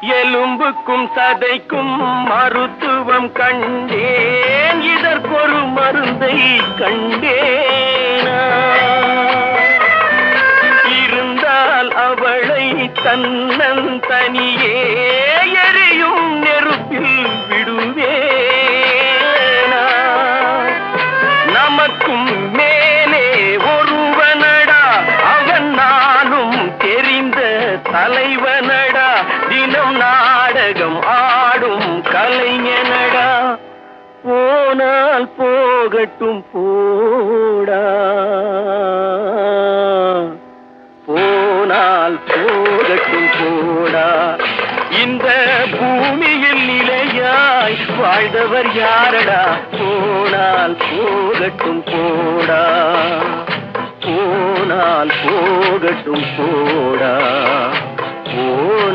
எலும்புக்கும் சதைக்கும் மருத்துவம் கண்டேன், இதற்கொரு மருந்தை கண்டேனா? இருந்தால் அவளை தன்னந்தனியே எரியும் நெருப்பில் விடுவேனா? நமக்கும் மேலே ஒருவனடா, அவன் நானும் தெரிந்த தலைவனடா, தினம் நாடகம் ஆடும் கலைஞனடா. போனால் போகட்டும் போடா, போனால் போகட்டும் போடா. இந்த பூமியில் நிலையாய் வாழ்ந்தவர் யாரடா? போனால் போகட்டும் போடா, போனால் போகட்டும் போடா, போனா